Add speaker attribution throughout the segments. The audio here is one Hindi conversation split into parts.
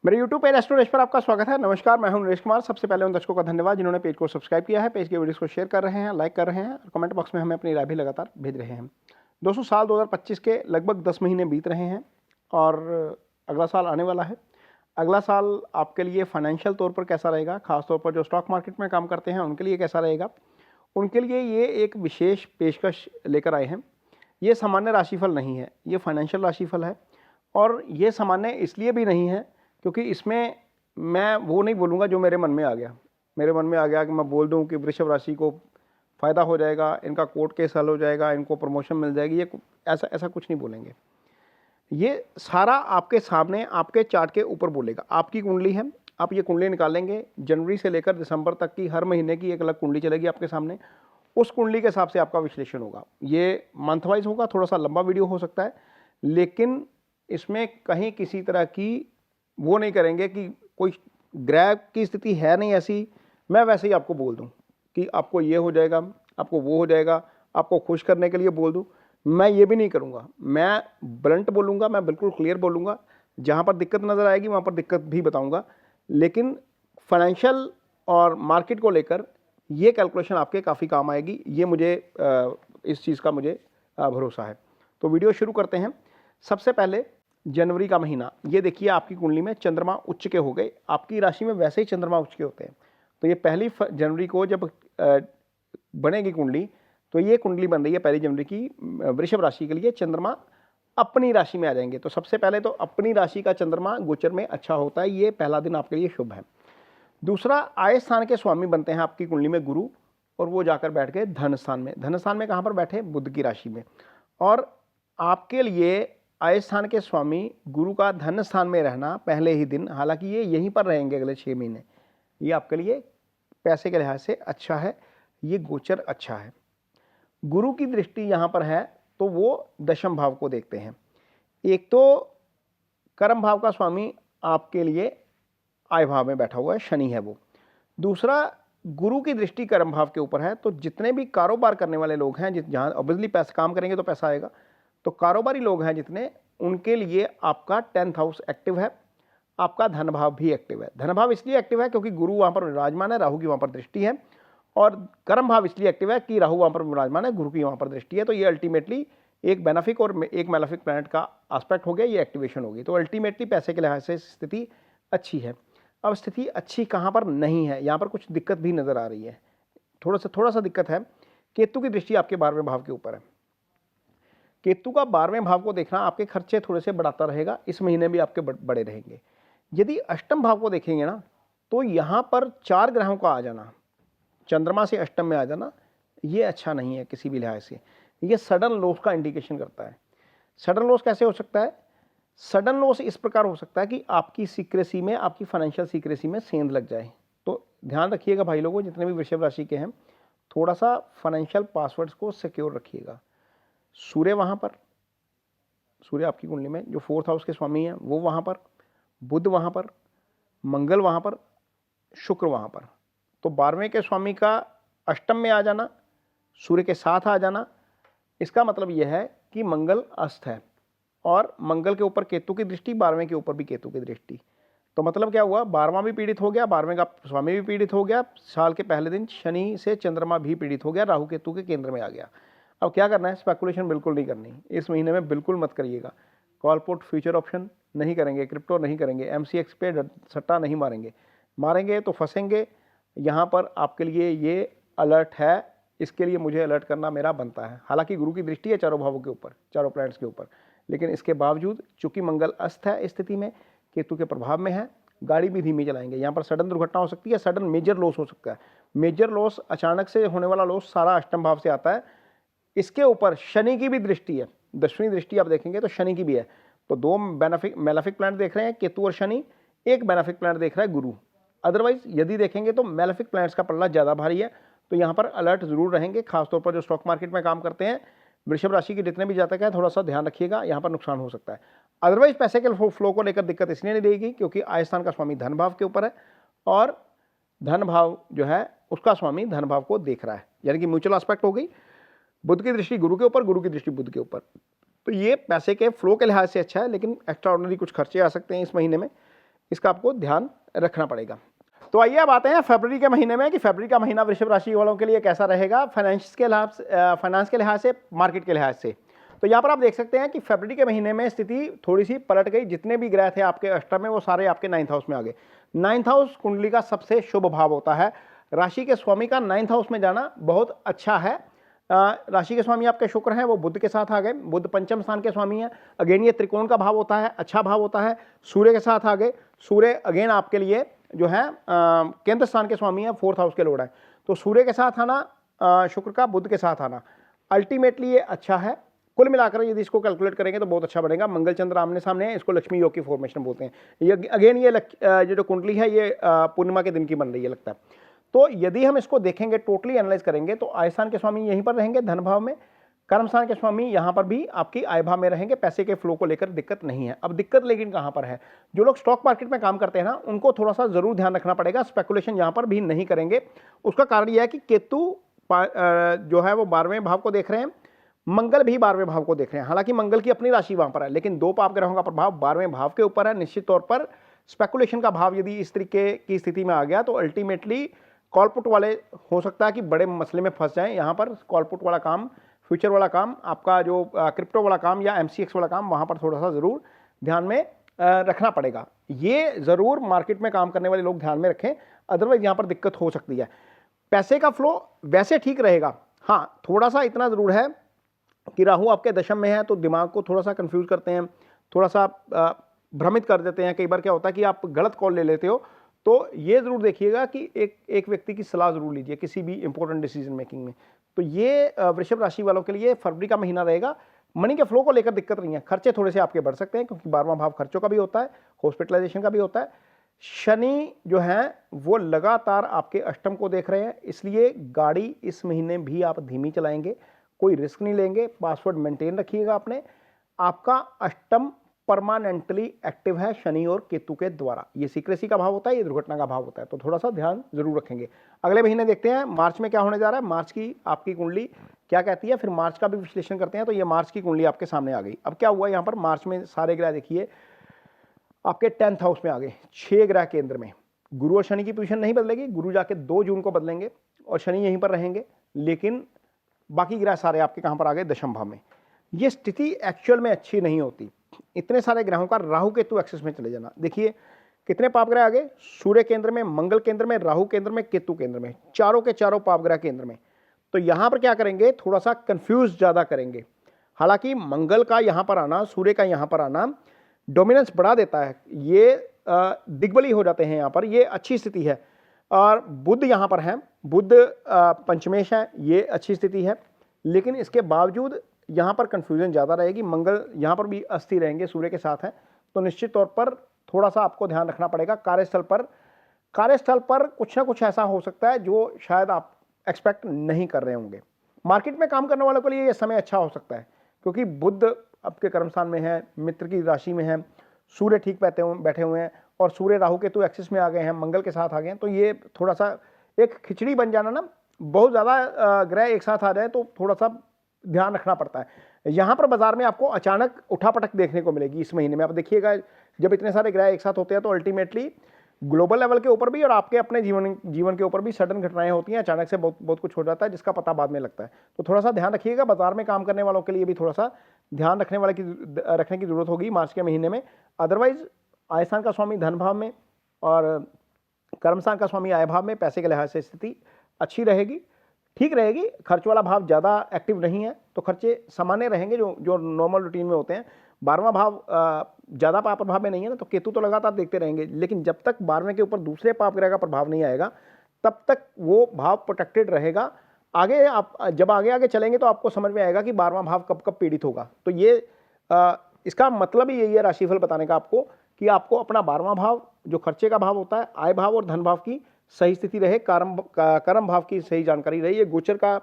Speaker 1: मेरे YouTube पेज एस्ट्रो नरेश पर आपका स्वागत है। नमस्कार, मैं हूं नरेश कुमार। सबसे पहले उन दर्शकों का धन्यवाद जिन्होंने पेज को सब्सक्राइब किया है, पेज के वीडियोस को शेयर कर रहे हैं, लाइक कर रहे हैं और कमेंट बॉक्स में हमें अपनी राय भी लगातार भेज रहे हैं। दोस्तों, साल 2025 के लगभग 10 महीने बीत रहे हैं और अगला साल आने वाला है। अगला साल आपके लिए फाइनेंशियल तौर पर कैसा रहेगा, खासतौर पर जो स्टॉक मार्केट में काम करते हैं उनके लिए कैसा रहेगा, उनके लिए ये एक विशेष पेशकश लेकर आए हैं। ये सामान्य राशिफल नहीं है, ये फाइनेंशियल राशिफल है। और ये सामान्य इसलिए भी नहीं है क्योंकि इसमें मैं वो नहीं बोलूँगा जो मेरे मन में आ गया। मेरे मन में आ गया कि मैं बोल दूँ कि वृषभ राशि को फ़ायदा हो जाएगा, इनका कोर्ट केस हल हो जाएगा, इनको प्रमोशन मिल जाएगी, ये ऐसा कुछ नहीं बोलेंगे। ये सारा आपके सामने आपके चार्ट के ऊपर बोलेगा। आपकी कुंडली है, आप ये कुंडली निकालेंगे, जनवरी से लेकर दिसंबर तक की हर महीने की एक अलग कुंडली चलेगी आपके सामने। उस कुंडली के हिसाब से आपका विश्लेषण होगा। ये मंथ वाइज होगा, थोड़ा सा लंबा वीडियो हो सकता है, लेकिन इसमें कहीं किसी तरह की वो नहीं करेंगे कि कोई ग्रह की स्थिति है नहीं ऐसी, मैं वैसे ही आपको बोल दूं कि आपको ये हो जाएगा, आपको वो हो जाएगा, आपको खुश करने के लिए बोल दूं। मैं ये भी नहीं करूंगा, मैं ब्लंट बोलूंगा, मैं बिल्कुल क्लियर बोलूंगा। जहां पर दिक्कत नज़र आएगी वहां पर दिक्कत भी बताऊंगा, लेकिन फाइनेंशियल और मार्केट को लेकर ये कैलकुलेशन आपके काफ़ी काम आएगी। ये मुझे इस चीज़ का मुझे भरोसा है। तो वीडियो शुरू करते हैं। सबसे पहले जनवरी का महीना, ये देखिए आपकी कुंडली में चंद्रमा उच्च के हो गए। आपकी राशि में वैसे ही चंद्रमा उच्च के होते हैं। तो ये पहली जनवरी को जब बनेगी कुंडली, तो ये कुंडली बन रही है पहली जनवरी की वृषभ राशि के लिए। चंद्रमा अपनी राशि में आ जाएंगे। तो सबसे पहले तो अपनी राशि का चंद्रमा गोचर में अच्छा होता है, ये पहला दिन आपके लिए शुभ है। दूसरा, आय स्थान के स्वामी बनते हैं आपकी कुंडली में गुरु, और वो जाकर बैठ गए धन स्थान में। धन स्थान में कहाँ पर बैठे? बुध की राशि में। और आपके लिए आय स्थान के स्वामी गुरु का धन स्थान में रहना पहले ही दिन, हालांकि ये यहीं पर रहेंगे अगले 6 महीने, ये आपके लिए पैसे के लिहाज से अच्छा है, ये गोचर अच्छा है। गुरु की दृष्टि यहाँ पर है तो वो दशम भाव को देखते हैं। एक तो कर्म भाव का स्वामी आपके लिए आय भाव में बैठा हुआ है, शनि है वो। दूसरा, गुरु की दृष्टि कर्म भाव के ऊपर है, तो जितने भी कारोबार करने वाले लोग हैं, जहाँ ऑब्वियसली पैसा काम करेंगे तो पैसा आएगा, तो कारोबारी लोग हैं जितने, उनके लिए आपका 10th हाउस एक्टिव है, आपका धन भाव भी एक्टिव है। धन भाव इसलिए एक्टिव है क्योंकि गुरु वहाँ पर विराजमान है, राहु की वहाँ पर दृष्टि है, और कर्म भाव इसलिए एक्टिव है कि राहु वहाँ पर विराजमान है, गुरु की वहाँ पर दृष्टि है। तो ये अल्टीमेटली एक बेनिफिक और एक मैलेफिक प्लैनेट का एस्पेक्ट हो गया, ये एक्टिवेशन होगी। तो अल्टीमेटली पैसे के लिहाज से स्थिति अच्छी है। अब स्थिति अच्छी कहाँ पर नहीं है, यहाँ पर कुछ दिक्कत भी नज़र आ रही है। थोड़ा सा दिक्कत है। केतु की दृष्टि आपके 12वें भाव के ऊपर है। केतु का 12वें भाव को देखना आपके खर्चे थोड़े से बढ़ाता रहेगा, इस महीने भी आपके बड़े रहेंगे। यदि अष्टम भाव को देखेंगे ना, तो यहाँ पर 4 ग्रहों का आ जाना, चंद्रमा से अष्टम में आ जाना, ये अच्छा नहीं है किसी भी लिहाज से। ये सडन लॉस का इंडिकेशन करता है। सडन लॉस कैसे हो सकता है? सडन लॉस इस प्रकार हो सकता है कि आपकी सीक्रेसी में, आपकी फाइनेंशियल सीक्रेसी में सेंध लग जाए। तो ध्यान रखिएगा भाई लोगों, जितने भी वृषभ राशि के हैं, थोड़ा सा फाइनेंशियल पासवर्ड्स को सिक्योर रखिएगा। सूर्य वहाँ पर, सूर्य आपकी कुंडली में जो 4th हाउस के स्वामी हैं वो वहाँ पर, बुध वहाँ पर, मंगल वहाँ पर, शुक्र वहाँ पर। तो 12वें के स्वामी का अष्टम में आ जाना, सूर्य के साथ आ जाना, इसका मतलब यह है कि मंगल अस्त है, और मंगल के ऊपर केतु की दृष्टि, 12वें के ऊपर भी केतु की दृष्टि। तो मतलब क्या हुआ? 12वां भी पीड़ित हो गया, 12वें का स्वामी भी पीड़ित हो गया, साल के पहले दिन शनि से चंद्रमा भी पीड़ित हो गया, राहु केतु के केंद्र में आ गया। अब क्या करना है? स्पेकुलेशन बिल्कुल नहीं करनी इस महीने में, बिल्कुल मत करिएगा। कॉल पुट फ्यूचर ऑप्शन नहीं करेंगे, क्रिप्टो नहीं करेंगे, MCX पे सट्टा नहीं मारेंगे, मारेंगे तो फंसेंगे। यहाँ पर आपके लिए ये अलर्ट है, इसके लिए मुझे अलर्ट करना मेरा बनता है। हालांकि गुरु की दृष्टि है चारों भावों के ऊपर, चारों प्लैनेट्स के ऊपर, लेकिन इसके बावजूद चूंकि मंगल अस्त है, इस स्थिति में केतु के प्रभाव में है, गाड़ी भी धीमी चलाएंगे। यहाँ पर सडन दुर्घटना हो सकती है, सडन मेजर लॉस हो सकता है। मेजर लॉस, अचानक से होने वाला लॉस सारा अष्टम भाव से आता है। इसके ऊपर शनि की भी दृष्टि है, 10वीं दृष्टि आप देखेंगे तो शनि की भी है। तो 2 मैलेफिक प्लैनेट देख रहे हैं, केतु और शनि, एक बेनिफिक प्लैनेट देख रहा है गुरु। अदरवाइज यदि देखेंगे तो मैलेफिक प्लैनेट्स का पल्ला ज़्यादा भारी है। तो यहाँ पर अलर्ट जरूर रहेंगे, खासतौर पर जो स्टॉक मार्केट में काम करते हैं, वृषभ राशि के जितने भी जातक हैं, थोड़ा सा ध्यान रखिएगा, यहाँ पर नुकसान हो सकता है। अदरवाइज पैसे के फ्लो को लेकर दिक्कत इसलिए नहीं रहेगी क्योंकि आय स्थान का स्वामी धन भाव के ऊपर है, और धन भाव जो है उसका स्वामी धन भाव को देख रहा है, यानी कि म्यूचुअल एस्पेक्ट हो गई। बुध की दृष्टि गुरु के ऊपर, गुरु की दृष्टि बुध के ऊपर। तो ये पैसे के फ्लो के लिहाज से अच्छा है, लेकिन एक्स्ट्रा ऑर्डिनरी कुछ खर्चे आ सकते हैं इस महीने में। इसका आपको ध्यान रखना पड़ेगा। तो आइए अब आते हैं फरवरी के महीने में कि फरवरी का महीना वृषभ राशि वालों के लिए कैसा रहेगा फाइनेंस के लिहाज से, मार्केट के लिहाज से। तो यहाँ पर आप देख सकते हैं कि फरवरी के महीने में स्थिति थोड़ी सी पलट गई। जितने भी ग्रह थे आपके अष्टम में वो सारे आपके 9th हाउस में आ गए। 9th हाउस कुंडली का सबसे शुभ भाव होता है। राशि के स्वामी का 9th हाउस में जाना बहुत अच्छा है। राशि के स्वामी आपके शुक्र हैं, वो बुध के साथ आ गए। बुध पंचम स्थान के स्वामी हैं। अगेन ये त्रिकोण का भाव होता है, अच्छा भाव होता है। सूर्य के साथ आ गए। सूर्य अगेन आपके लिए जो है केंद्र स्थान के स्वामी है, 4th हाउस के लॉर्ड है। तो सूर्य के साथ आना, शुक्र का बुध के साथ आना, अल्टीमेटली ये अच्छा है। कुल मिलाकर यदि इसको कैलकुलेट करेंगे तो बहुत अच्छा बनेगा। मंगल चंद्र आमने सामने है, इसको लक्ष्मी योग की फॉर्मेशन बोलते हैं। ये अगेन ये जो कुंडली है ये पूर्णिमा के दिन की बन रही है लगता है। तो यदि हम इसको देखेंगे, टोटली एनालाइज करेंगे तो आय स्थान के स्वामी यहीं पर रहेंगे धन भाव में, कर्म स्थान के स्वामी यहाँ पर भी आपकी आय भाव में रहेंगे। पैसे के फ्लो को लेकर दिक्कत नहीं है। अब दिक्कत लेकिन कहाँ पर है, जो लोग स्टॉक मार्केट में काम करते हैं ना, उनको थोड़ा सा जरूर ध्यान रखना पड़ेगा। स्पेकुलेशन यहाँ पर भी नहीं करेंगे। उसका कारण यह है कि केतु जो है वो 12वें भाव को देख रहे हैं, मंगल भी 12वें भाव को देख रहे हैं। हालांकि मंगल की अपनी राशि वहां पर है, लेकिन दो पाप ग्रहों का प्रभाव 12वें भाव के ऊपर है। निश्चित तौर पर स्पेकुलेशन का भाव यदि इस तरीके की स्थिति में आ गया तो अल्टीमेटली कॉलपुट वाले हो सकता है कि बड़े मसले में फंस जाएं। यहाँ पर कॉलपुट वाला काम, फ्यूचर वाला काम, आपका जो क्रिप्टो वाला काम या MCX वाला काम, वहाँ पर थोड़ा सा ज़रूर ध्यान में रखना पड़ेगा। ये ज़रूर मार्केट में काम करने वाले लोग ध्यान में रखें, अदरवाइज यहाँ पर दिक्कत हो सकती है। पैसे का फ्लो वैसे ठीक रहेगा। हाँ, थोड़ा सा इतना ज़रूर है कि राहु आपके दशम में है तो दिमाग को थोड़ा सा कंफ्यूज करते हैं, थोड़ा सा भ्रमित कर देते हैं। कई बार क्या होता है कि आप गलत कॉल ले लेते हो। तो ये ज़रूर देखिएगा कि एक व्यक्ति की सलाह ज़रूर लीजिए किसी भी इंपॉर्टेंट डिसीजन मेकिंग में। तो ये वृषभ राशि वालों के लिए फरवरी का महीना रहेगा। मनी के फ्लो को लेकर दिक्कत नहीं है। खर्चे थोड़े से आपके बढ़ सकते हैं क्योंकि 12वां भाव खर्चों का भी होता है, हॉस्पिटलाइजेशन का भी होता है। शनि जो है वो लगातार आपके अष्टम को देख रहे हैं, इसलिए गाड़ी इस महीने भी आप धीमी चलाएंगे, कोई रिस्क नहीं लेंगे। पासवर्ड मेंटेन रखिएगा अपने। आपका अष्टम परमानेंटली एक्टिव है शनि और केतु के द्वारा। ये सीक्रेसी का भाव होता है, ये दुर्घटना का भाव होता है, तो थोड़ा सा ध्यान जरूर रखेंगे। अगले महीने देखते हैं मार्च में क्या होने जा रहा है, मार्च की आपकी कुंडली क्या कहती है, फिर मार्च का भी विश्लेषण करते हैं। तो ये मार्च की कुंडली आपके सामने आ गई। अब क्या हुआ यहाँ पर, मार्च में सारे ग्रह देखिए आपके 10th हाउस में आ गए। 6 ग्रह केंद्र में। गुरु और शनि की पोजीशन नहीं बदलेगी, गुरु जाके 2 जून को बदलेंगे और शनि यहीं पर रहेंगे, लेकिन बाकी ग्रह सारे आपके कहां पर आ गए, दशम भाव में। ये स्थिति एक्चुअल में अच्छी नहीं होती। इतने सारे ग्रहों का राहु केतु एक्सिस में चले जाना। देखिए कितने पाप ग्रह आ गए, सूर्य केंद्र में, मंगल केंद्र में, राहु केंद्र में, केतु केंद्र में, चारों के चारों पाप ग्रह केंद्र में। तो यहां पर क्या करेंगे, थोड़ा सा कंफ्यूज ज्यादा करेंगे। हालांकि मंगल का यहां पर आना, सूर्य का यहां पर आना डोमिनेंस बढ़ा देता है, ये दिग्बली हो जाते हैं यहाँ पर, ये अच्छी स्थिति है। और बुध यहाँ पर है, बुध पंचमेश है, ये अच्छी स्थिति है। लेकिन इसके बावजूद यहाँ पर कंफ्यूजन ज़्यादा रहेगी। मंगल यहाँ पर भी अस्थिर रहेंगे, सूर्य के साथ है, तो निश्चित तौर पर थोड़ा सा आपको ध्यान रखना पड़ेगा। कार्यस्थल पर कुछ ना कुछ ऐसा हो सकता है जो शायद आप एक्सपेक्ट नहीं कर रहे होंगे। मार्केट में काम करने वालों के लिए यह समय अच्छा हो सकता है क्योंकि बुध आपके कर्म स्थान में है, मित्र की राशि में है, सूर्य ठीक बैठे हुए हैं और सूर्य राहु केतु एक्सिस में आ गए हैं, मंगल के साथ आ गए हैं। तो ये थोड़ा सा एक खिचड़ी बन जाना ना, बहुत ज़्यादा ग्रह एक साथ आ जाए तो थोड़ा सा ध्यान रखना पड़ता है। यहाँ पर बाजार में आपको अचानक उठापटक देखने को मिलेगी इस महीने में। आप देखिएगा जब इतने सारे ग्रह एक साथ होते हैं तो अल्टीमेटली ग्लोबल लेवल के ऊपर भी और आपके अपने जीवन के ऊपर भी सडन घटनाएं होती हैं। अचानक से बहुत कुछ हो जाता है जिसका पता बाद में लगता है। तो थोड़ा सा ध्यान रखिएगा। बाजार में काम करने वालों के लिए भी थोड़ा सा ध्यान रखने की जरूरत होगी मार्च के महीने में। अदरवाइज आय स्थान का स्वामी धन भाव में और कर्म स्थान का स्वामी आय भाव में, पैसे के लिहाज से स्थिति अच्छी रहेगी, ठीक रहेगी। खर्च वाला भाव ज़्यादा एक्टिव नहीं है तो खर्चे सामान्य रहेंगे जो नॉर्मल रूटीन में होते हैं। 12वां भाव ज़्यादा पाप प्रभाव में नहीं है ना, तो केतु तो लगातार देखते रहेंगे, लेकिन जब तक 12वें के ऊपर दूसरे पाप ग्रह का प्रभाव नहीं आएगा तब तक वो भाव प्रोटेक्टेड रहेगा। आगे आप जब आगे चलेंगे तो आपको समझ में आएगा कि 12वां भाव कब कब पीड़ित होगा। तो ये इसका मतलब ही यही है राशिफल बताने का आपको कि आपको अपना 12वां भाव जो खर्चे का भाव होता है, आय भाव और धन भाव की सही स्थिति रहे, कर्म भाव की सही जानकारी रही। ये गोचर का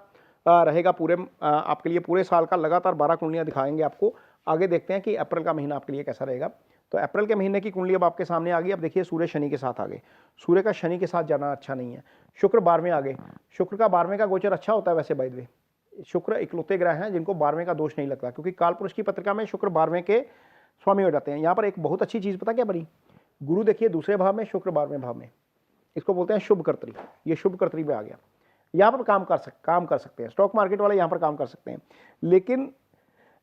Speaker 1: रहेगा पूरे आपके लिए पूरे साल का। लगातार 12 कुंडलियां दिखाएंगे आपको। आगे देखते हैं कि अप्रैल का महीना आपके लिए कैसा रहेगा। तो अप्रैल के महीने की कुंडली अब आपके सामने आ गई। अब देखिए सूर्य शनि के साथ आ गए। सूर्य का शनि के साथ जाना अच्छा नहीं है। शुक्र 12वें आ गए। शुक्र का 12वें का गोचर अच्छा होता है वैसे बाय द वे। शुक्र इकलौते ग्रह हैं जिनको 12वें का दोष नहीं लगता क्योंकि कालपुरुष की पत्रिका में शुक्र 12वें के स्वामी हो जाते हैं। यहाँ पर एक बहुत अच्छी चीज़ पता क्या बनी, गुरु देखिए दूसरे भाव में, शुक्र 12वें भाव में, इसको बोलते हैं शुभ कर्तरी। ये शुभ कर्तरी में आ गया, यहाँ पर काम कर सकते हैं। स्टॉक मार्केट वाले यहाँ पर काम कर सकते हैं, लेकिन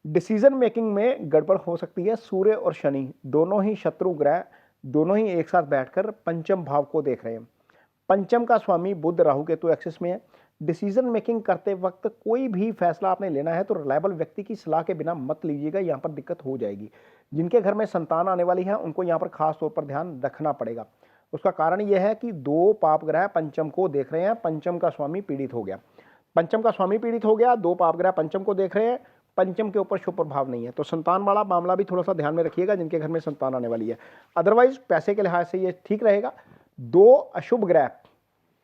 Speaker 1: डिसीजन मेकिंग में गड़बड़ हो सकती है। सूर्य और शनि दोनों ही शत्रु ग्रह, दोनों ही एक साथ बैठकर पंचम भाव को देख रहे हैं। पंचम का स्वामी बुध राहु केतु एक्सिस में है। डिसीजन मेकिंग करते वक्त कोई भी फैसला आपने लेना है तो रिलायबल व्यक्ति की सलाह के बिना मत लीजिएगा, यहाँ पर दिक्कत हो जाएगी। जिनके घर में संतान आने वाली है उनको यहाँ पर खास तौर पर ध्यान रखना पड़ेगा। उसका कारण यह है कि 2 पाप ग्रह पंचम को देख रहे हैं, पंचम का स्वामी पीड़ित हो गया, पंचम का स्वामी पीड़ित हो गया, 2 पाप ग्रह पंचम को देख रहे हैं, पंचम के ऊपर शुभ प्रभाव नहीं है। तो संतान वाला मामला भी थोड़ा सा ध्यान में रखिएगा जिनके घर में संतान आने वाली है। अदरवाइज पैसे के लिहाज से ये ठीक रहेगा। 2 अशुभ ग्रह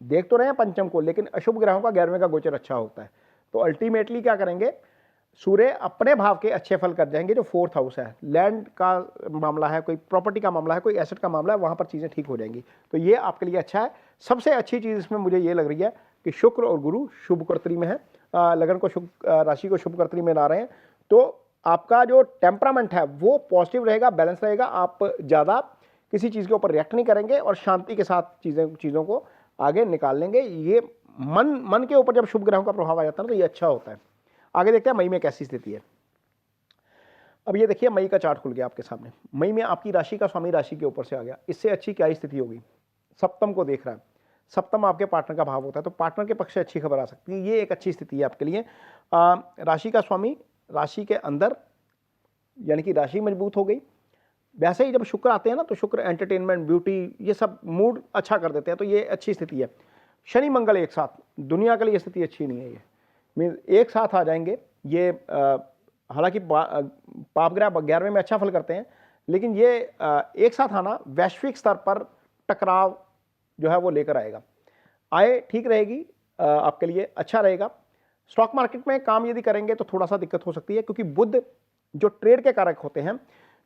Speaker 1: देख तो रहे हैं पंचम को, लेकिन अशुभ ग्रहों का 11वें का गोचर अच्छा होता है। तो अल्टीमेटली क्या करेंगे, सूर्य अपने भाव के अच्छे फल कर जाएंगे। जो 4th हाउस है, लैंड का मामला है, कोई प्रॉपर्टी का मामला है, कोई एसेट का मामला है, वहां पर चीजें ठीक हो जाएंगी। तो ये आपके लिए अच्छा है। सबसे अच्छी चीज इसमें मुझे ये लग रही है कि शुक्र और गुरु शुभ कर्तरी में है, लगन को शुभ, राशि को शुभ कर्तरी में ला रहे हैं। तो आपका जो टेम्परामेंट है वो पॉजिटिव रहेगा, बैलेंस रहेगा। आप ज़्यादा किसी चीज़ के ऊपर रिएक्ट नहीं करेंगे और शांति के साथ चीज़ों को आगे निकाल लेंगे। ये मन के ऊपर जब शुभ ग्रहों का प्रभाव आ जाता है तो ये अच्छा होता है। आगे देखते हैं मई में कैसी स्थिति है। अब ये देखिए मई का चार्ट खुल गया आपके सामने। मई में आपकी राशि का स्वामी राशि के ऊपर से आ गया। इससे अच्छी क्या स्थिति होगी, सप्तम को देख रहा है। सप्तम आपके पार्टनर का भाव होता है, तो पार्टनर के पक्ष से अच्छी खबर आ सकती है। ये एक अच्छी स्थिति है आपके लिए। राशि का स्वामी राशि के अंदर, यानी कि राशि मजबूत हो गई। वैसे ही जब शुक्र आते हैं ना, तो शुक्र एंटरटेनमेंट, ब्यूटी, ये सब मूड अच्छा कर देते हैं, तो ये अच्छी स्थिति है। शनि मंगल एक साथ, दुनिया के लिए स्थिति अच्छी नहीं है। ये मीन्स एक साथ आ जाएंगे ये। हालांकि पाप ग्रह 11वें में अच्छा फल करते हैं, लेकिन ये एक साथ आना वैश्विक स्तर पर टकराव जो है वो लेकर आएगा। आय ठीक रहेगी, आपके लिए अच्छा रहेगा। स्टॉक मार्केट में काम यदि करेंगे तो थोड़ा सा दिक्कत हो सकती है, क्योंकि बुध जो ट्रेड के कारक होते हैं,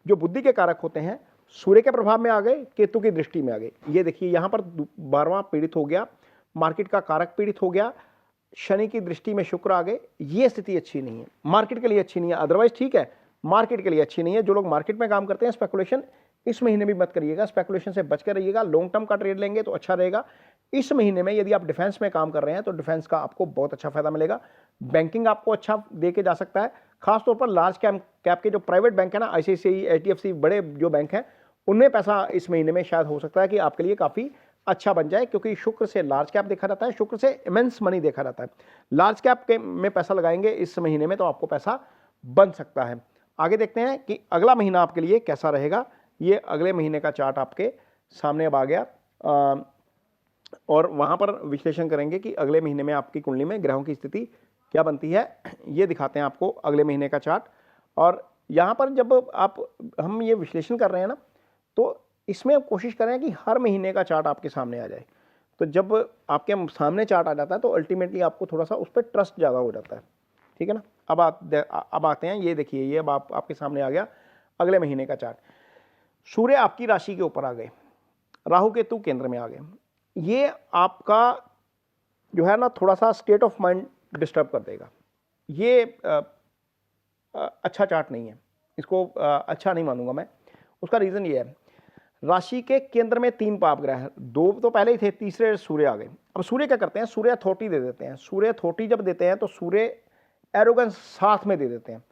Speaker 1: जो बुद्धि के कारक होते हैं, सूर्य के प्रभाव में आ गए, केतु की दृष्टि में आ गए। ये देखिए यहाँ पर 12वां पीड़ित हो गया, मार्केट का कारक पीड़ित हो गया, शनि की दृष्टि में शुक्र आ गए। ये स्थिति अच्छी नहीं है, मार्केट के लिए अच्छी नहीं है। अदरवाइज ठीक है, मार्केट के लिए अच्छी नहीं है। जो लोग मार्केट में काम करते हैं, स्पेकुलेशन इस महीने भी मत करिएगा, स्पेकुलेशन से बच कर रहिएगा। लॉन्ग टर्म का ट्रेड लेंगे तो अच्छा रहेगा। इस महीने में यदि आप डिफेंस में काम कर रहे हैं तो डिफेंस का आपको बहुत अच्छा फायदा मिलेगा। बैंकिंग आपको अच्छा दे के जा सकता है, खासतौर पर लार्ज कैप के जो प्राइवेट बैंक है ना, आईसीआईसीआई, एचडीएफसी, बड़े जो बैंक हैं, उनमें पैसा इस महीने में शायद हो सकता है कि आपके लिए काफ़ी अच्छा बन जाए, क्योंकि शुक्र से लार्ज कैप देखा जाता है, शुक्र से इमेंस मनी देखा जाता है। लार्ज कैप के में पैसा लगाएंगे इस महीने में तो आपको पैसा बन सकता है। आगे देखते हैं कि अगला महीना आपके लिए कैसा रहेगा। ये अगले महीने का चार्ट आपके सामने अब आ गया, और वहाँ पर विश्लेषण करेंगे कि अगले महीने में आपकी कुंडली में ग्रहों की स्थिति क्या बनती है। ये दिखाते हैं आपको अगले महीने का चार्ट। और यहाँ पर जब हम ये विश्लेषण कर रहे हैं ना, तो इसमें कोशिश करें कि हर महीने का चार्ट आपके सामने आ जाए। तो जब आपके सामने चार्ट आ जाता है तो अल्टीमेटली आपको थोड़ा सा उस पर ट्रस्ट ज़्यादा हो जाता है, ठीक है ना। अब आते हैं, ये देखिए, ये अब आपके सामने आ गया अगले महीने का चार्ट। सूर्य आपकी राशि के ऊपर आ गए, राहु केतु केंद्र में आ गए। ये आपका जो है ना थोड़ा सा स्टेट ऑफ माइंड डिस्टर्ब कर देगा। ये अच्छा चार्ट नहीं है, इसको अच्छा नहीं मानूंगा मैं। उसका रीज़न ये है, राशि के केंद्र में 3 पाप ग्रह हैं, 2 तो पहले ही थे, तीसरे सूर्य आ गए। अब सूर्य क्या करते हैं, सूर्य अथॉरिटी दे देते हैं। सूर्य अथॉरिटी जब देते हैं तो सूर्य एरोगेंस साथ में दे देते हैं।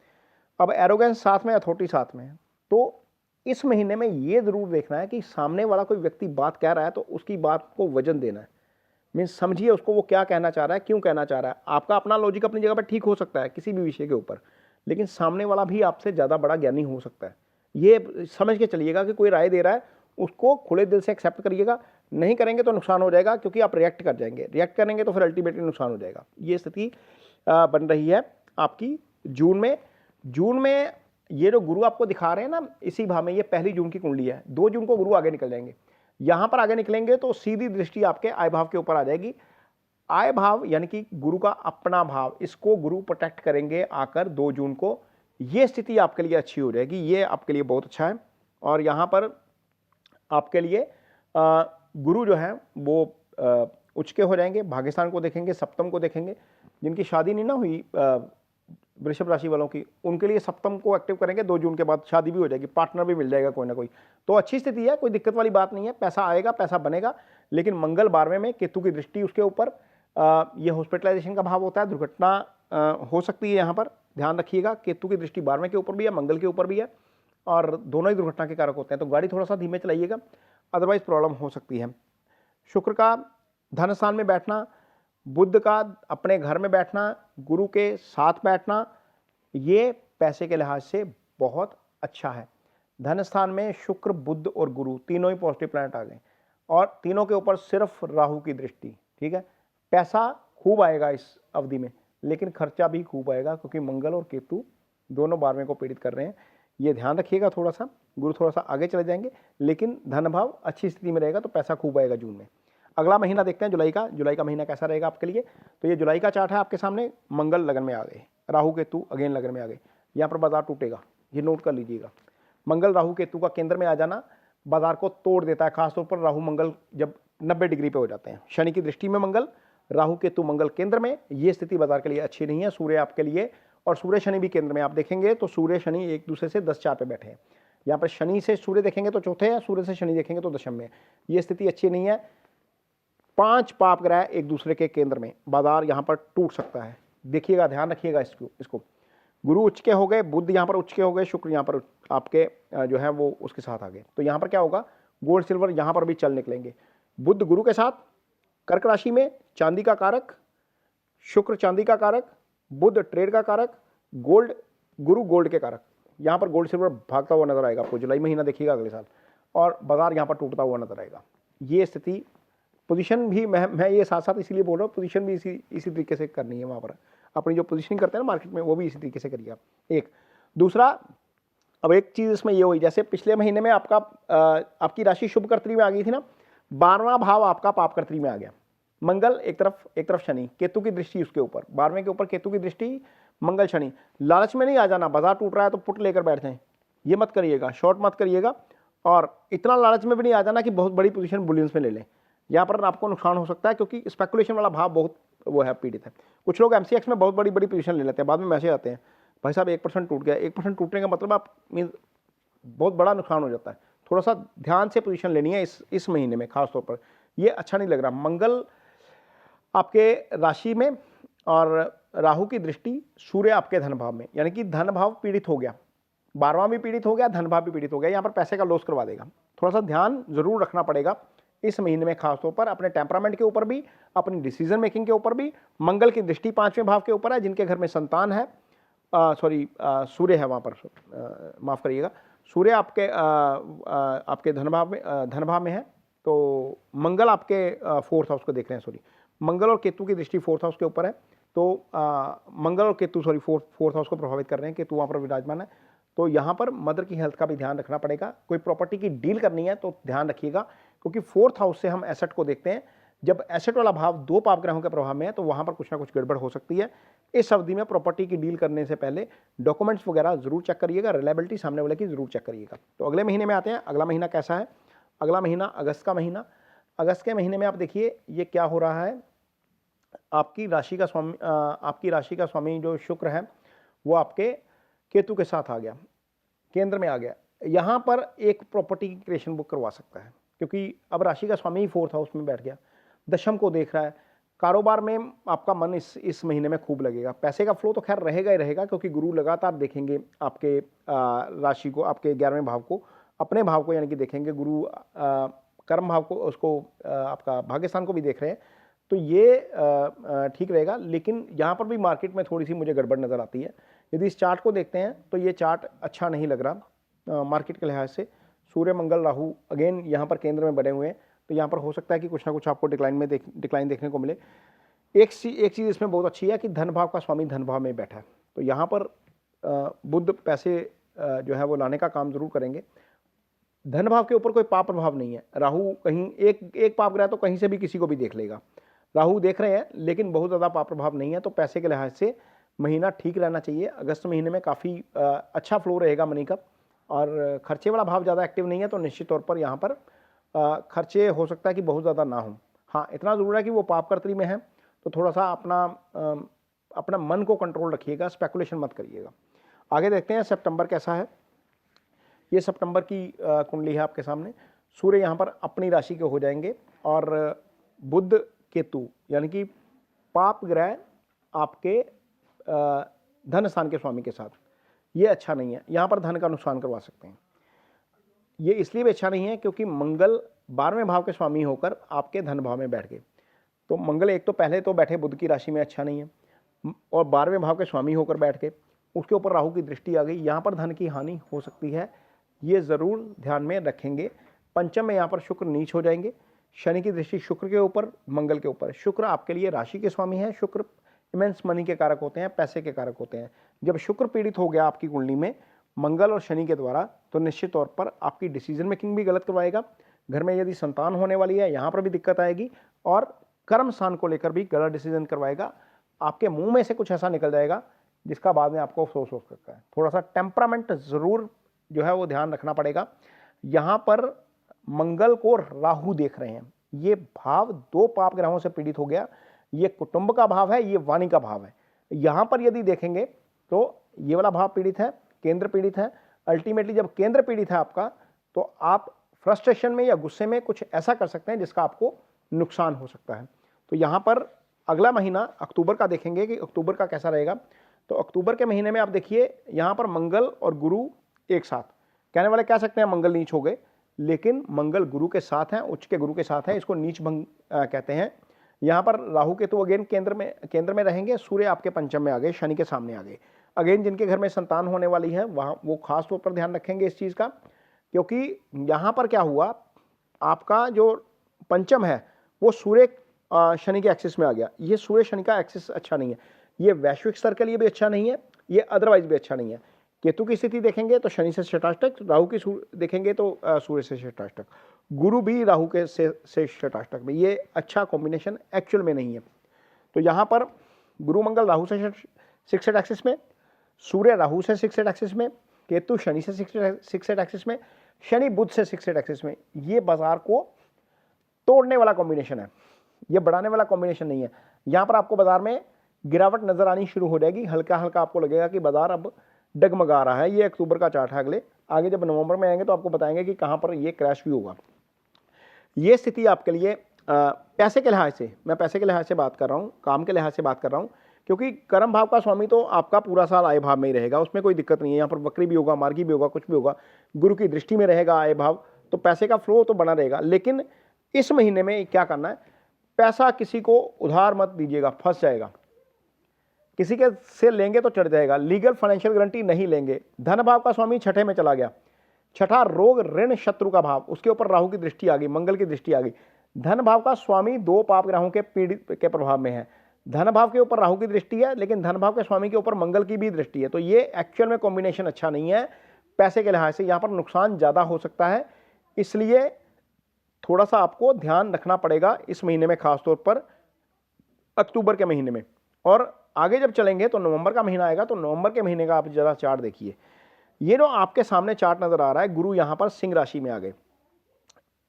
Speaker 1: अब एरोगेंस साथ में, अथॉरिटी साथ में, तो इस महीने में ये जरूर देखना है कि सामने वाला कोई व्यक्ति बात कह रहा है तो उसकी बात को वजन देना है। मीन्स समझिए उसको वो क्या कहना चाह रहा है, क्यों कहना चाह रहा है। आपका अपना लॉजिक अपनी जगह पर ठीक हो सकता है किसी भी विषय के ऊपर, लेकिन सामने वाला भी आपसे ज़्यादा बड़ा ज्ञानी हो सकता है। ये समझ के चलिएगा कि कोई राय दे रहा है, उसको खुले दिल से एक्सेप्ट करिएगा। नहीं करेंगे तो नुकसान हो जाएगा, क्योंकि आप रिएक्ट कर जाएंगे। रिएक्ट करेंगे तो फिर अल्टीमेटली नुकसान हो जाएगा। ये स्थिति बन रही है आपकी जून में। ये जो गुरु आपको दिखा रहे हैं ना इसी भाव में, ये 1 जून की कुंडली है। 2 जून को गुरु आगे निकल जाएंगे। यहाँ पर आगे निकलेंगे तो सीधी दृष्टि आपके आय भाव के ऊपर आ जाएगी। आय भाव यानी कि गुरु का अपना भाव, इसको गुरु प्रोटेक्ट करेंगे आकर 2 जून को। ये स्थिति आपके लिए अच्छी हो जाएगी, ये आपके लिए बहुत अच्छा है। और यहाँ पर आपके लिए गुरु जो है वो उच्च के हो जाएंगे। भाग्यस्थान को देखेंगे, सप्तम को देखेंगे। जिनकी शादी नहीं ना हुई वृषभ राशि वालों की, उनके लिए सप्तम को एक्टिव करेंगे, 2 जून के बाद शादी भी हो जाएगी, पार्टनर भी मिल जाएगा कोई ना कोई, तो अच्छी स्थिति है, कोई दिक्कत वाली बात नहीं है, पैसा आएगा, पैसा बनेगा। लेकिन मंगल 12वें में, केतु की दृष्टि उसके ऊपर, ये हॉस्पिटलाइजेशन का भाव होता है, दुर्घटना हो सकती है, यहाँ पर ध्यान रखिएगा। केतु की दृष्टि 12वें के ऊपर भी है, मंगल के ऊपर भी है, और दोनों ही दुर्घटना के कारक होते हैं, तो गाड़ी थोड़ा सा धीमे चलाइएगा, अदरवाइज प्रॉब्लम हो सकती है। शुक्र का धन स्थान में बैठना, बुध का अपने घर में बैठना, गुरु के साथ बैठना, ये पैसे के लिहाज से बहुत अच्छा है। धन स्थान में शुक्र, बुध और गुरु तीनों ही पॉजिटिव प्लैनेट आ गए, और तीनों के ऊपर सिर्फ राहु की दृष्टि। ठीक है, पैसा खूब आएगा इस अवधि में, लेकिन खर्चा भी खूब आएगा, क्योंकि मंगल और केतु दोनों 12वें को पीड़ित कर रहे हैं। ये ध्यान रखिएगा थोड़ा सा, गुरु थोड़ा सा आगे चले जाएंगे, लेकिन धन भाव अच्छी स्थिति में रहेगा, तो पैसा खूब आएगा जून में। अगला महीना देखते हैं जुलाई का। जुलाई का महीना कैसा रहेगा आपके लिए। तो ये जुलाई का चार्ट है आपके सामने। मंगल लगन में आ गए, राहु केतु अगेन लगन में आ गए, यहाँ पर बाजार टूटेगा, ये नोट कर लीजिएगा। मंगल राहु केतु का केंद्र में आ जाना बाजार को तोड़ देता है, खासतौर पर राहु मंगल जब 90 डिग्री पे हो जाते हैं। शनि की दृष्टि में मंगल, राहु केतु मंगल केंद्र में, ये स्थिति बाजार के लिए अच्छी नहीं है। सूर्य आपके लिए, और सूर्य शनि भी केंद्र में, आप देखेंगे तो सूर्य शनि एक दूसरे से 10-4 पे बैठे हैं। यहाँ पर शनि से सूर्य देखेंगे तो चौथे है, सूर्य से शनि देखेंगे तो दशम में। ये स्थिति अच्छी नहीं है। 5 पाप ग्रह एक दूसरे के केंद्र में, बाजार यहाँ पर टूट सकता है, देखिएगा, ध्यान रखिएगा इसको। गुरु उच्च के हो गए, बुध यहाँ पर उच्च के हो गए, शुक्र यहाँ पर आपके जो है वो उसके साथ आ गए। तो यहाँ पर क्या होगा, गोल्ड सिल्वर यहाँ पर भी चल निकलेंगे। बुध गुरु के साथ कर्क राशि में, चांदी का कारक, शुक्र चांदी का कारक, बुध ट्रेड का कारक, गोल्ड गुरु गोल्ड के कारक। यहाँ पर गोल्ड सिल्वर भागता हुआ नजर आएगा आपको, जुलाई महीना देखिएगा अगले साल, और बाजार यहाँ पर टूटता हुआ नजर आएगा। ये स्थिति, पोजीशन भी मैं ये साथ साथ इसीलिए बोल रहा हूँ, पोजीशन भी इसी तरीके से करनी है। वहाँ पर अपनी जो पोजीशनिंग करते हैं ना मार्केट में, वो भी इसी तरीके से करिए आप। एक दूसरा, अब एक चीज़ इसमें ये हुई, जैसे पिछले महीने में आपकी राशि शुभ कर्त्री में आ गई थी ना, 12वां भाव आपका पाप कर्त्री में आ गया। मंगल एक तरफ शनि, केतु की दृष्टि उसके ऊपर, 12वें के ऊपर केतु की दृष्टि, मंगल शनि। लालच में नहीं आ जाना, बाजार टूट रहा है तो पुट लेकर बैठ जाएं, ये मत करिएगा, शॉर्ट मत करिएगा, और इतना लालच में भी नहीं आ जाना कि बहुत बड़ी पोजीशन बुलियंस में ले लें, यहाँ पर आपको नुकसान हो सकता है, क्योंकि स्पेकुलेशन वाला भाव बहुत वो है, पीड़ित है। कुछ लोग MCX में बहुत बड़ी पोजीशन ले लेते हैं, बाद में मैसेज आते हैं, भाई साहब 1% टूट गया। 1% टूटने का मतलब आप मीन्स बहुत बड़ा नुकसान हो जाता है। थोड़ा सा ध्यान से पोजीशन लेनी है इस महीने में, खासतौर पर ये अच्छा नहीं लग रहा। मंगल आपके राशि में, और राहु की दृष्टि सूर्य आपके धन भाव में, यानी कि धन भाव पीड़ित हो गया, 12वां भी पीड़ित हो गया, धन भाव भी पीड़ित हो गया, यहाँ पर पैसे का लॉस करवा देगा। थोड़ा सा ध्यान जरूर रखना पड़ेगा इस महीने में, खासतौर पर अपने टेम्परामेंट के ऊपर भी, अपनी डिसीजन मेकिंग के ऊपर भी। मंगल की दृष्टि 5वें भाव के ऊपर है, जिनके घर में संतान है, सूर्य है वहाँ पर, माफ करिएगा, सूर्य आपके धन भाव में है। तो मंगल आपके 4th हाउस को देख रहे हैं, सॉरी, मंगल और केतु की दृष्टि 4th हाउस के ऊपर है। तो मंगल और केतु 4th हाउस को प्रभावित कर रहे हैं, केतु वहाँ पर विराजमान है। तो यहाँ पर मदर की हेल्थ का भी ध्यान रखना पड़ेगा। कोई प्रॉपर्टी की डील करनी है तो ध्यान रखिएगा, क्योंकि 4th हाउस से हम एसेट को देखते हैं। जब एसेट वाला भाव 2 पाप ग्रहों के प्रभाव में है, तो वहाँ पर कुछ ना कुछ गड़बड़ हो सकती है। इस अवधि में प्रॉपर्टी की डील करने से पहले डॉक्यूमेंट्स वगैरह जरूर चेक करिएगा, रिलायबिलिटी सामने वाले की जरूर चेक करिएगा। तो अगले महीने में आते हैं, अगला महीना कैसा है। अगला महीना अगस्त का महीना। अगस्त के महीने में आप देखिए ये क्या हो रहा है। आपकी राशि का स्वामी जो शुक्र है, वो आपके केतु के साथ आ गया, केंद्र में आ गया। यहाँ पर एक प्रॉपर्टी की क्रिएशन बुक करवा सकता है, क्योंकि अब राशि का स्वामी ही 4th हाउस में बैठ गया, दशम को देख रहा है। कारोबार में आपका मन इस महीने में खूब लगेगा। पैसे का फ्लो तो खैर रहेगा ही रहेगा, क्योंकि गुरु लगातार देखेंगे आपके राशि को, आपके 11वें भाव को, अपने भाव को, यानी कि देखेंगे गुरु कर्म भाव को, उसको आपका भाग्यस्थान को भी देख रहे हैं। तो ये ठीक रहेगा। लेकिन यहाँ पर भी मार्केट में थोड़ी सी मुझे गड़बड़ नज़र आती है। यदि इस चार्ट को देखते हैं तो ये चार्ट अच्छा नहीं लग रहा मार्केट के लिहाज से। सूर्य मंगल राहु अगेन यहाँ पर केंद्र में बने हुए हैं, तो यहाँ पर हो सकता है कि कुछ ना कुछ आपको डिक्लाइन देखने को मिले। एक चीज़ इसमें बहुत अच्छी है कि धन भाव का स्वामी धन भाव में बैठा है, तो यहाँ पर बुध पैसे जो है वो लाने का काम जरूर करेंगे। धन भाव के ऊपर कोई पाप प्रभाव नहीं है। राहु कहीं एक पाप ग्रह तो कहीं से भी किसी को भी देख लेगा। राहु देख रहे हैं, लेकिन बहुत ज़्यादा पाप प्रभाव नहीं है। तो पैसे के लिहाज से महीना ठीक रहना चाहिए। अगस्त महीने में काफ़ी अच्छा फ्लो रहेगा मनी का, और खर्चे वाला भाव ज़्यादा एक्टिव नहीं है, तो निश्चित तौर पर यहाँ पर खर्चे हो सकता है कि बहुत ज़्यादा ना हो। हाँ, इतना ज़रूर है कि वो पाप कर्त्री में है, तो थोड़ा सा अपना अपना मन को कंट्रोल रखिएगा, स्पेकुलेशन मत करिएगा। आगे देखते हैं सितंबर कैसा है। ये सितंबर की कुंडली है आपके सामने। सूर्य यहाँ पर अपनी राशि के हो जाएंगे और बुध केतु यानी कि पाप ग्रह आपके धन स्थान के स्वामी के साथ, ये अच्छा नहीं है। यहाँ पर धन का नुकसान करवा सकते हैं। ये इसलिए भी अच्छा नहीं है क्योंकि मंगल 12वें भाव के स्वामी होकर आपके धन भाव में बैठ गए। तो मंगल एक तो पहले तो बैठे बुध की राशि में, अच्छा नहीं है, और 12वें भाव के स्वामी होकर बैठ गए, उसके ऊपर राहु की दृष्टि आ गई, यहाँ पर धन की हानि हो सकती है, ये ज़रूर ध्यान में रखेंगे। पंचम में यहाँ पर शुक्र नीच हो जाएंगे, शनि की दृष्टि शुक्र के ऊपर, मंगल के ऊपर। शुक्र आपके लिए राशि के स्वामी है, शुक्र इमेंस मनी के कारक होते हैं, पैसे के कारक होते हैं। जब शुक्र पीड़ित हो गया आपकी कुंडली में मंगल और शनि के द्वारा, तो निश्चित तौर पर आपकी डिसीजन मेकिंग भी गलत करवाएगा। घर में यदि संतान होने वाली है, यहाँ पर भी दिक्कत आएगी, और कर्म स्थान को लेकर भी गलत डिसीजन करवाएगा। आपके मुंह में से कुछ ऐसा निकल जाएगा जिसका बाद में आपको अफसोस हो सकता है। थोड़ा सा टेम्परामेंट जरूर जो है वो ध्यान रखना पड़ेगा। यहाँ पर मंगल को राहु देख रहे हैं, ये भाव 2 पाप ग्रहों से पीड़ित हो गया। ये कुटुंब का भाव है, ये वाणी का भाव है। यहाँ पर यदि देखेंगे तो ये वाला भाव पीड़ित है, केंद्र पीड़ित है। अल्टीमेटली जब केंद्र पीड़ित है आपका, तो आप फ्रस्ट्रेशन में या गुस्से में कुछ ऐसा कर सकते हैं जिसका आपको नुकसान हो सकता है। तो यहाँ पर अगला महीना अक्टूबर का देखेंगे कि अक्टूबर का कैसा रहेगा। तो अक्टूबर के महीने में आप देखिए यहाँ पर मंगल और गुरु एक साथ, कहने वाले कह सकते हैं मंगल नीच हो गए, लेकिन मंगल गुरु के साथ हैं, उच्च के गुरु के साथ है, इसको नीच भंग कहते हैं। यहाँ पर राहु केतु अगेन केंद्र में रहेंगे, सूर्य आपके पंचम में आ गए, शनि के सामने आ गए। अगेन जिनके घर में संतान होने वाली है वहाँ वो खास तौर पर ध्यान रखेंगे इस चीज़ का, क्योंकि यहाँ पर क्या हुआ, आपका जो पंचम है वो सूर्य शनि के एक्सिस में आ गया। ये सूर्य शनि का एक्सिस अच्छा नहीं है, ये वैश्विक स्तर के लिए भी अच्छा नहीं है, ये अदरवाइज भी अच्छा नहीं है। केतु की स्थिति देखेंगे तो शनि से षटाष्टक, राहु की देखेंगे तो सूर्य से षटाष्टक, गुरु भी राहु के से षटाष्टक में, ये अच्छा कॉम्बिनेशन एक्चुअल में नहीं है। तो यहाँ पर गुरु मंगल राहु से 6th एक्सिस में, सूर्य राहु से 6th एक्सिस में, केतु शनि से 6th एक्सिस में, शनि बुध से 6th एक्सिस में। ये बाजार को तोड़ने वाला कॉम्बिनेशन है, ये बढ़ाने वाला कॉम्बिनेशन नहीं है। यहाँ पर आपको बाजार में गिरावट नजर आनी शुरू हो जाएगी, हल्का हल्का आपको लगेगा कि बाजार अब डगमगा रहा है। ये अक्टूबर का चार्ट है। अगले आगे जब नवंबर में आएंगे तो आपको बताएंगे कि कहाँ पर ये क्रैश भी होगा। ये स्थिति आपके लिए पैसे के लिहाज से, मैं पैसे के लिहाज से बात कर रहा हूँ, काम के लिहाज से बात कर रहा हूँ, क्योंकि कर्म भाव का स्वामी तो आपका पूरा साल आय भाव में ही रहेगा, उसमें कोई दिक्कत नहीं है। यहाँ पर वक्री भी होगा, मार्गी भी होगा, कुछ भी होगा, गुरु की दृष्टि में रहेगा आय भाव, तो पैसे का फ्लो तो बना रहेगा। लेकिन इस महीने में क्या करना है, पैसा किसी को उधार मत दीजिएगा, फंस जाएगा। किसी के से लेंगे तो चढ़ जाएगा, लीगल फाइनेंशियल गारंटी नहीं लेंगे। धन भाव का स्वामी छठे में चला गया, छठा रोग ऋण शत्रु का भाव, उसके ऊपर राहु की दृष्टि आ गई, मंगल की दृष्टि आ गई। धन भाव का स्वामी 2 पाप ग्रहों के पीड़ित के प्रभाव में है। धन भाव के ऊपर राहु की दृष्टि है, लेकिन धन भाव के स्वामी के ऊपर मंगल की भी दृष्टि है। तो ये एक्चुअल में कॉम्बिनेशन अच्छा नहीं है। पैसे के लिहाज से यहाँ पर नुकसान ज़्यादा हो सकता है, इसलिए थोड़ा सा आपको ध्यान रखना पड़ेगा इस महीने में, खासतौर पर अक्टूबर के महीने में। और आगे जब चलेंगे तो नवंबर का महीना आएगा, तो नवंबर के महीने का आप जरा चार्ट देखिए। ये जो आपके सामने चार्ट नजर आ रहा है, गुरु यहाँ पर सिंह राशि में आ गए।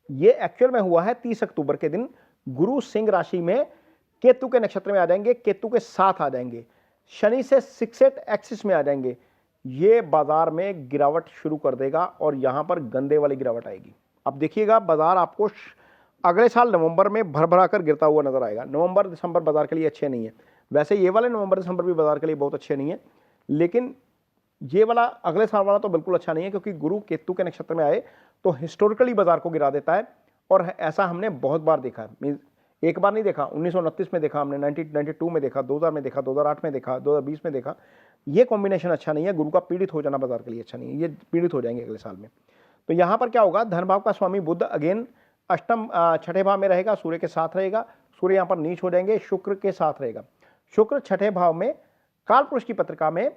Speaker 1: ये एक्चुअल में हुआ है 30 अक्टूबर के दिन। गुरु सिंह राशि में केतु के नक्षत्र में आ जाएंगे, केतु के साथ आ जाएंगे, शनि से 6th एक्सिस में आ जाएंगे। ये बाजार में गिरावट शुरू कर देगा और यहाँ पर गंदे वाली गिरावट आएगी। अब देखिएगा, बाजार आपको अगले साल नवंबर में भर भरा कर गिरता हुआ नजर आएगा। नवंबर दिसंबर बाजार के लिए अच्छे नहीं है, वैसे ये वाले नवंबर दिसंबर भी बाजार के लिए बहुत अच्छे नहीं है, लेकिन ये वाला अगले साल वाला तो बिल्कुल अच्छा नहीं है, क्योंकि गुरु केतु के नक्षत्र में आए तो हिस्टोरिकली बाजार को गिरा देता है। और ऐसा हमने बहुत बार देखा है, मीन्स एक बार नहीं देखा, 1929 में देखा हमने, 1992 में देखा, 2000 में देखा, 2008 में देखा, 2020 में देखा। ये कॉम्बिनेशन अच्छा नहीं है, गुरु का पीड़ित हो जाना बाजार के लिए अच्छा नहीं है, ये पीड़ित हो जाएंगे अगले साल में। तो यहाँ पर क्या होगा, धन भाव का स्वामी बुध अगेन अष्टम छठे भाव में रहेगा, सूर्य के साथ रहेगा। सूर्य यहाँ पर नीच हो जाएंगे, शुक्र के साथ रहेगा। शुक्र छठे भाव में काल पुरुष की पत्रिका में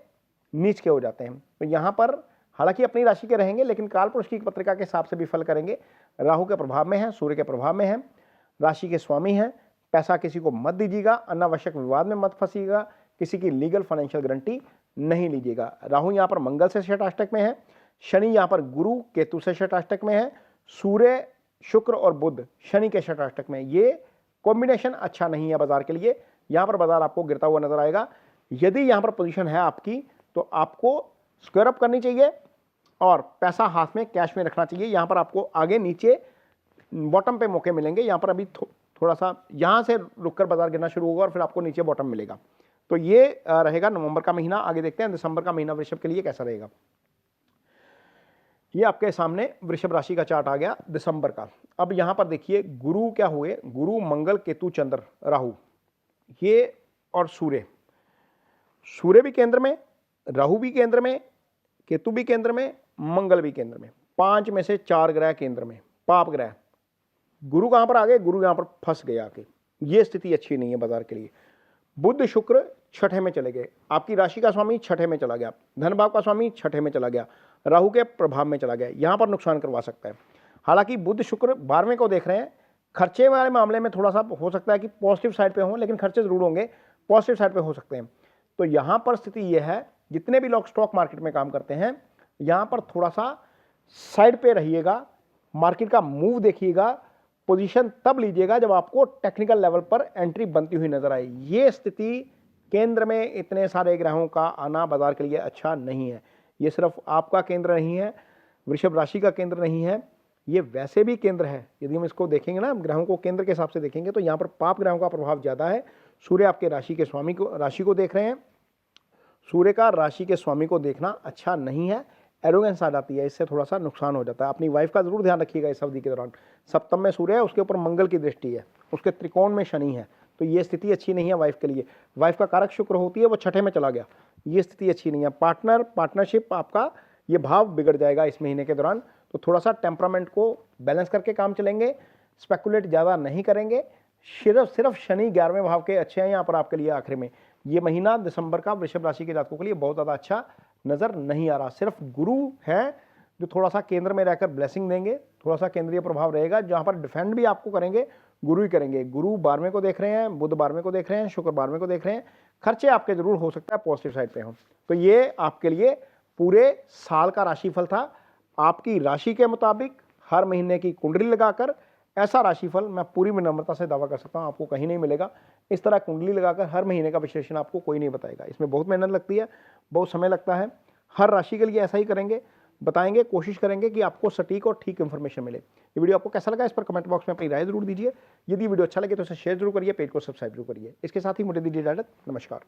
Speaker 1: नीच के हो जाते हैं। तो यहाँ पर हालांकि अपनी राशि के रहेंगे, लेकिन काल पुरुष की पत्रिका के हिसाब से भी फल करेंगे। राहु के प्रभाव में है, सूर्य के प्रभाव में है, राशि के स्वामी हैं। पैसा किसी को मत दीजिएगा, अनावश्यक विवाद में मत फंसीएगा, किसी की लीगल फाइनेंशियल गारंटी नहीं लीजिएगा। राहु यहाँ पर मंगल से षटाष्टक में है, शनि यहाँ पर गुरु केतु से षटाष्टक में है, सूर्य शुक्र और बुध शनि के षटाष्टक में। ये कॉम्बिनेशन अच्छा नहीं है बाजार के लिए। यहाँ पर बाजार आपको गिरता हुआ नजर आएगा। यदि यहाँ पर पोजीशन है आपकी तो आपको स्क्वायर अप करनी चाहिए और पैसा हाथ में कैश में रखना चाहिए। यहाँ पर आपको आगे नीचे बॉटम पे मौके मिलेंगे। यहाँ पर अभी थोड़ा सा यहाँ से रुककर बाजार गिरना शुरू होगा और फिर आपको नीचे बॉटम मिलेगा। तो ये रहेगा नवंबर का महीना। आगे देखते हैं दिसंबर का महीना वृषभ के लिए कैसा रहेगा। ये आपके सामने वृषभ राशि का चार्ट आ गया दिसंबर का। अब यहाँ पर देखिए गुरु क्या हुए, गुरु मंगल केतु चंद्र राहु, ये और सूर्य, सूर्य भी केंद्र में, राहु भी केंद्र में, केतु भी केंद्र में, मंगल भी केंद्र में। 5 में से 4 ग्रह केंद्र में, पाप ग्रह। गुरु कहां पर आ गए, गुरु यहां पर फंस गए आके। ये स्थिति अच्छी नहीं है बाजार के लिए। बुध शुक्र छठे में चले गए, आपकी राशि का स्वामी छठे में चला गया, धन भाव का स्वामी छठे में चला गया, राहु के प्रभाव में चला गया, यहां पर नुकसान करवा सकता है। हालांकि बुध शुक्र 12वें को देख रहे हैं, खर्चे वाले मामले में थोड़ा सा हो सकता है कि पॉजिटिव साइड पे हो, लेकिन खर्चे जरूर होंगे, पॉजिटिव साइड पे हो सकते हैं। तो यहां पर स्थिति यह है, जितने भी लोग स्टॉक मार्केट में काम करते हैं यहां पर थोड़ा सा साइड पे रहिएगा, मार्केट का मूव देखिएगा, पोजीशन तब लीजिएगा जब आपको टेक्निकल लेवल पर एंट्री बनती हुई नजर आए। ये स्थिति केंद्र में इतने सारे ग्रहों का आना बाजार के लिए अच्छा नहीं है। ये सिर्फ आपका केंद्र नहीं है, वृषभ राशि का केंद्र नहीं है, ये वैसे भी केंद्र है। यदि हम इसको देखेंगे ना, ग्रहों को केंद्र के हिसाब से देखेंगे तो यहाँ पर पाप ग्रहों का प्रभाव ज़्यादा है। सूर्य आपके राशि के स्वामी को, राशि को देख रहे हैं। सूर्य का राशि के स्वामी को देखना अच्छा नहीं है, एरोगेंस आ जाती है, इससे थोड़ा सा नुकसान हो जाता है। अपनी वाइफ का जरूर ध्यान रखिएगा इस अवधि के दौरान। सप्तम में सूर्य है, उसके ऊपर मंगल की दृष्टि है, उसके त्रिकोण में शनि है, तो ये स्थिति अच्छी नहीं है वाइफ के लिए। वाइफ का कारक शुक्र होती है, वो छठे में चला गया, ये स्थिति अच्छी नहीं है। पार्टनरशिप आपका ये भाव बिगड़ जाएगा इस महीने के दौरान। तो थोड़ा सा टेम्परामेंट को बैलेंस करके काम चलेंगे, स्पेकुलेट ज़्यादा नहीं करेंगे। सिर्फ शनि 11वें भाव के अच्छे हैं यहाँ पर आपके लिए। आखिर में ये महीना दिसंबर का वृषभ राशि के जातकों के लिए बहुत ज़्यादा अच्छा नज़र नहीं आ रहा। सिर्फ गुरु है जो थोड़ा सा केंद्र में रहकर ब्लेसिंग देंगे, थोड़ा सा केंद्रीय प्रभाव रहेगा, जहाँ पर डिफेंड भी आपको करेंगे गुरु ही करेंगे। गुरु 12वें को देख रहे हैं, बुध 12वें को देख रहे हैं, शुक्र 12वें को देख रहे हैं। खर्चे आपके जरूर हो सकता है पॉजिटिव साइड पे हो। तो ये आपके लिए पूरे साल का राशिफल था। आपकी राशि के मुताबिक हर महीने की कुंडली लगाकर ऐसा राशिफल मैं पूरी विनम्रता से दावा कर सकता हूं आपको कहीं नहीं मिलेगा। इस तरह कुंडली लगाकर हर महीने का विश्लेषण आपको कोई नहीं बताएगा। इसमें बहुत मेहनत लगती है, बहुत समय लगता है। हर राशि के लिए ऐसा ही करेंगे, बताएंगे, कोशिश करेंगे कि आपको सटीक और ठीक इन्फॉर्मेशन मिले। ये वीडियो आपको कैसा लगा इस पर कमेंट बॉक्स में अपनी राय जरूर दीजिए। यदि वीडियो अच्छा लगे तो इसे शेयर जरूर करिए, पेज को सब्सक्राइब जरूर करिए। इसके साथ ही मुझे दीजिए इजाजत। नमस्कार।